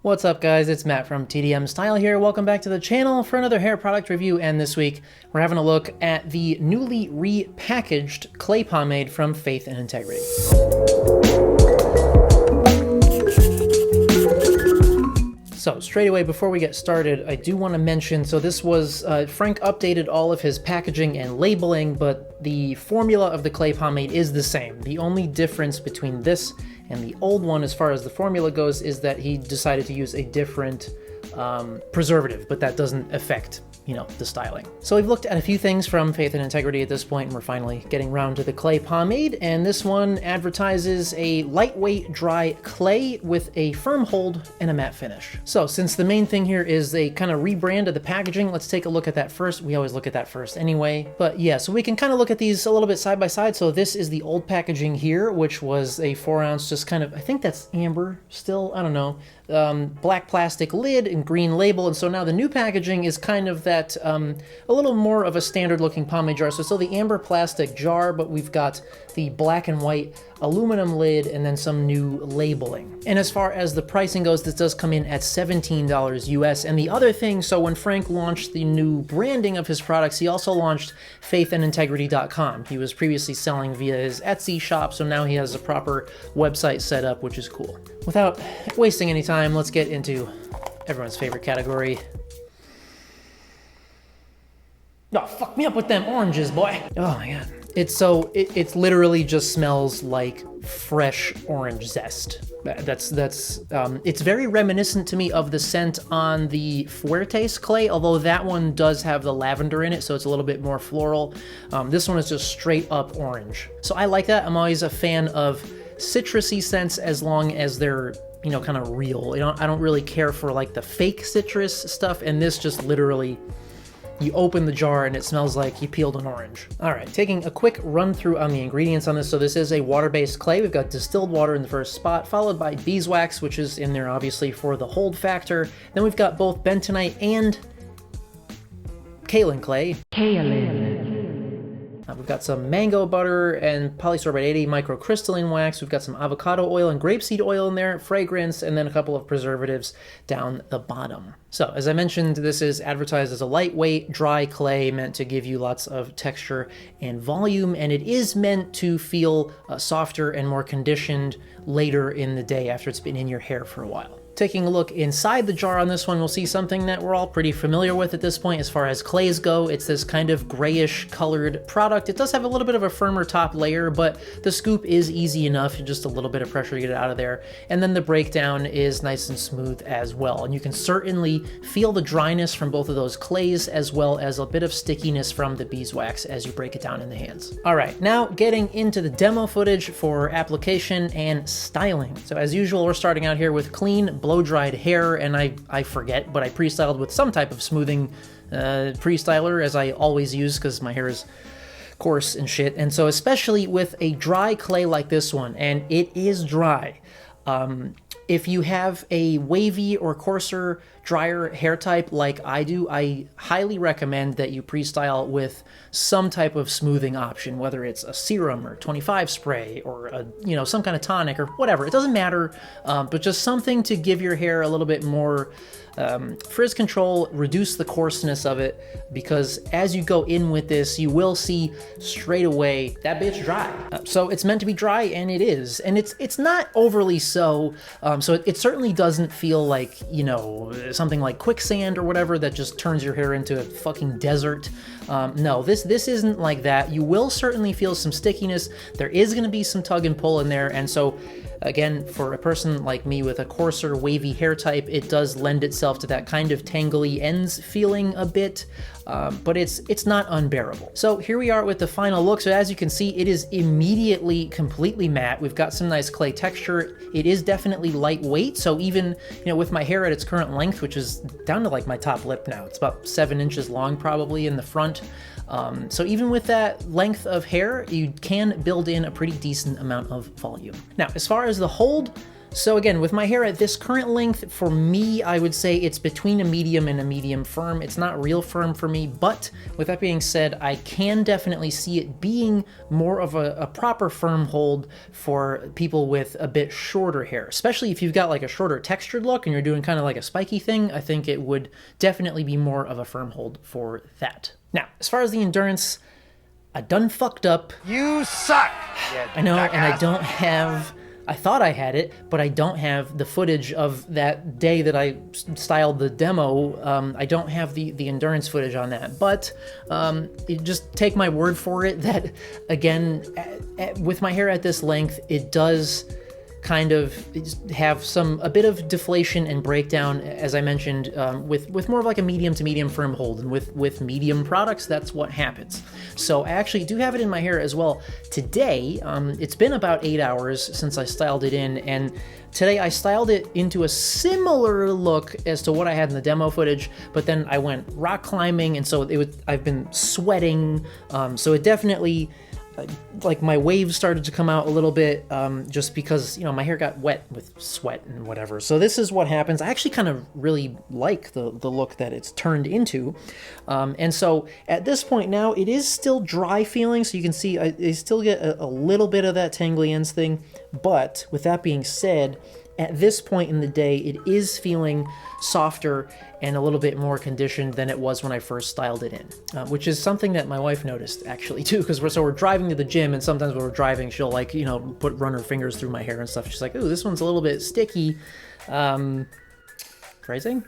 What's up guys, it's Matt from TDM Style here. Welcome back to the channel for another hair product review, and this week we're having a look at the newly repackaged clay pomade from Faith and Integrity. So straight away, before we get started, I do want to mention, so this was, Frank updated all of his packaging and labeling, but the formula of the clay pomade is the same. The only difference between this and the old one, as far as the formula goes, is that he decided to use a different preservative, but that doesn't affect, you know, the styling. So we've looked at a few things from Faith and Integrity at this point, and we're finally getting around to the clay pomade, and this one advertises a lightweight dry clay with a firm hold and a matte finish. So since the main thing here is they kind of rebranded the packaging, let's take a look at that first. We always look at that first anyway, but yeah, so we can kind of look at these a little bit side by side. So this is the old packaging here, which was a 4-ounce, just kind of, I think that's amber still, I don't know, black plastic lid and green label. And so now the new packaging is kind of that a little more of a standard looking pomade jar. So still the amber plastic jar, but we've got the black and white aluminum lid and then some new labeling. And as far as the pricing goes, this does come in at $17 US. And the other thing, so when Frank launched the new branding of his products, he also launched faithandintegrity.com. He was previously selling via his Etsy shop, so now he has a proper website set up, which is cool. Without wasting any time, let's get into everyone's favorite category. Oh, fuck me up with them oranges, boy. Oh my God. It literally just smells like fresh orange zest. It's very reminiscent to me of the scent on the Fuertes clay, although that one does have the lavender in it, so it's a little bit more floral. This one is just straight up orange. So I like that. I'm always a fan of citrusy scents as long as they're, you know, kind of real. You know, I don't really care for like the fake citrus stuff, and this just literally, you open the jar and it smells like you peeled an orange. All right, taking a quick run through on the ingredients on this. So this is a water-based clay. We've got distilled water in the first spot, followed by beeswax, which is in there obviously for the hold factor. Then we've got both bentonite and kaolin clay. We've got some mango butter and polysorbate 80 microcrystalline wax. We've got some avocado oil and grapeseed oil in there, fragrance, and then a couple of preservatives down the bottom. So as I mentioned, this is advertised as a lightweight, dry clay meant to give you lots of texture and volume, and it is meant to feel softer and more conditioned later in the day after it's been in your hair for a while. Taking a look inside the jar on this one, we'll see something that we're all pretty familiar with at this point as far as clays go. It's this kind of grayish colored product. It does have a little bit of a firmer top layer, but the scoop is easy enough, just a little bit of pressure to get it out of there. And then the breakdown is nice and smooth as well. And you can certainly feel the dryness from both of those clays, as well as a bit of stickiness from the beeswax as you break it down in the hands. All right, now getting into the demo footage for application and styling. So as usual, we're starting out here with clean, blow-dried hair, and I forget, but I pre-styled with some type of smoothing pre-styler, as I always use because my hair is coarse and shit. And so especially with a dry clay like this one, and it is dry, if you have a wavy or coarser, drier hair type like I do, I highly recommend that you pre-style with some type of smoothing option, whether it's a serum or 25 spray or a, you know, some kind of tonic or whatever. It doesn't matter, but just something to give your hair a little bit more frizz control, reduce the coarseness of it, because as you go in with this, you will see straight away that bitch dry. So it's meant to be dry, and it is, and it's not overly so. So it certainly doesn't feel like, you know, something like quicksand or whatever that just turns your hair into a fucking desert. No, this isn't like that. You will certainly feel some stickiness. There is going to be some tug and pull in there, and so again, for a person like me with a coarser, wavy hair type, it does lend itself to that kind of tangly ends feeling a bit, but it's not unbearable. So here we are with the final look. So as you can see, it is immediately completely matte. We've got some nice clay texture. It is definitely lightweight, so even, you know, with my hair at its current length, which is down to like my top lip now, it's about 7 inches long probably in the front. So even with that length of hair, you can build in a pretty decent amount of volume. Now, as far as the hold, So again, with my hair at this current length, for me, I would say it's between a medium and a medium firm. It's not real firm for me, but with that being said, I can definitely see it being more of a proper firm hold for people with a bit shorter hair, especially if you've got like a shorter textured look and you're doing kind of like a spiky thing. I think it would definitely be more of a firm hold for that. Now, as far as the endurance, I done fucked up. You suck! I know, and I don't have... I thought I had it, but I don't have the footage of that day that I styled the demo. I don't have the endurance footage on that, but you just take my word for it that, again, with my hair at this length, it does kind of have a bit of deflation and breakdown, as I mentioned, with more of like a medium to medium firm hold, and with medium products, that's what happens. So I actually do have it in my hair as well today. It's been about 8 hours since I styled it in, and today I styled it into a similar look as to what I had in the demo footage, but then I went rock climbing, and so I've been sweating, so it definitely... like my waves started to come out a little bit, just because, you know, my hair got wet with sweat and whatever. So this is what happens. I actually kind of really like the look that it's turned into. And so at this point now, it is still dry feeling. So you can see I still get a little bit of that tangly ends thing. But with that being said, at this point in the day, it is feeling softer and a little bit more conditioned than it was when I first styled it in, which is something that my wife noticed actually too, because we're driving to the gym, and sometimes when we're driving, she'll like, you know, run her fingers through my hair and stuff. She's like, "Ooh, this one's a little bit sticky." Phrasing?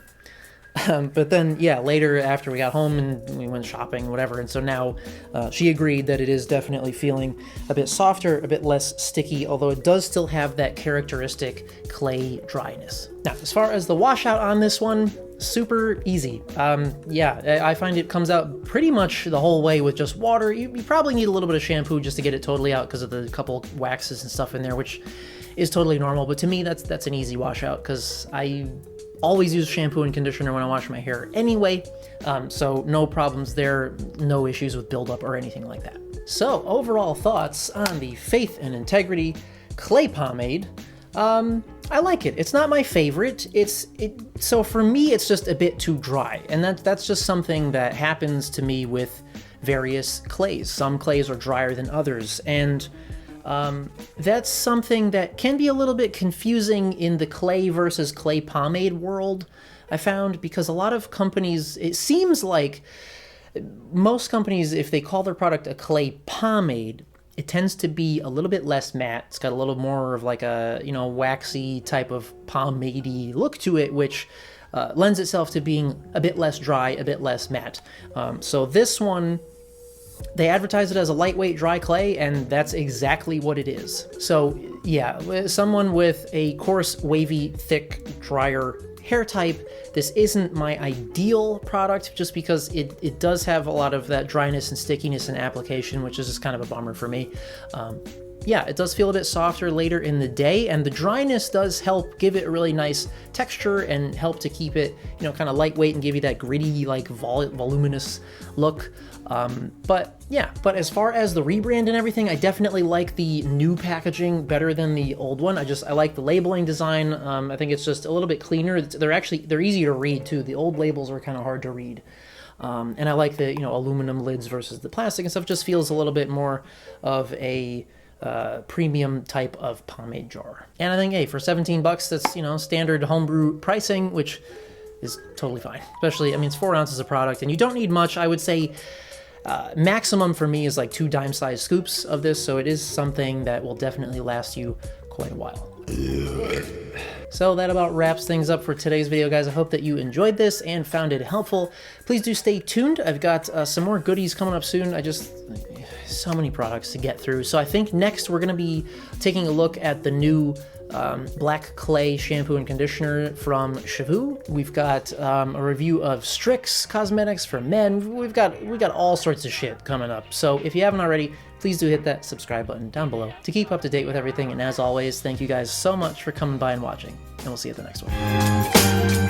But then, yeah, later after we got home and we went shopping, whatever, and so now she agreed that it is definitely feeling a bit softer, a bit less sticky, although it does still have that characteristic clay dryness. Now, as far as the washout on this one, super easy. Yeah, I find it comes out pretty much the whole way with just water. You probably need a little bit of shampoo just to get it totally out because of the couple waxes and stuff in there, which is totally normal, but to me that's an easy washout because I always use shampoo and conditioner when I wash my hair anyway, so no problems there, no issues with buildup or anything like that. So overall thoughts on the Faith and Integrity Clay Pomade. I like it. It's not my favorite. So for me, it's just a bit too dry, and that's just something that happens to me with various clays. Some clays are drier than others, and that's something that can be a little bit confusing in the clay versus clay pomade world, I found, because a lot of companies, it seems like most companies, if they call their product a clay pomade, it tends to be a little bit less matte. It's got a little more of like a, you know, waxy type of pomade-y look to it, which lends itself to being a bit less dry, a bit less matte. So this one, they advertise it as a lightweight dry clay, and that's exactly what it is. So yeah, someone with a coarse, wavy, thick, drier hair type, this isn't my ideal product just because it does have a lot of that dryness and stickiness in application, which is just kind of a bummer for me. Yeah, it does feel a bit softer later in the day, and the dryness does help give it a really nice texture and help to keep it, you know, kind of lightweight and give you that gritty, like voluminous look. But as far as the rebrand and everything, I definitely like the new packaging better than the old one. I like the labeling design. I think it's just a little bit cleaner. They're easy to read too. The old labels were kind of hard to read. And I like the, you know, aluminum lids versus the plastic and stuff. Just feels a little bit more of a premium type of pomade jar. And I think, hey, for 17 bucks, that's, you know, standard homebrew pricing, which is totally fine. Especially, I mean, it's 4 ounces of product, and you don't need much. I would say maximum for me is like 2 dime-sized scoops of this, so it is something that will definitely last you quite a while. So that about wraps things up for today's video, guys. I hope that you enjoyed this and found it helpful. Please do stay tuned. I've got some more goodies coming up soon. So many products to get through. So I think next we're going to be taking a look at the new black clay shampoo and conditioner from Shavu. We've got a review of Strix cosmetics for men. We've got all sorts of shit coming up. So if you haven't already, please do hit that subscribe button down below to keep up to date with everything. And as always, thank you guys so much for coming by and watching, and we'll see you at the next one.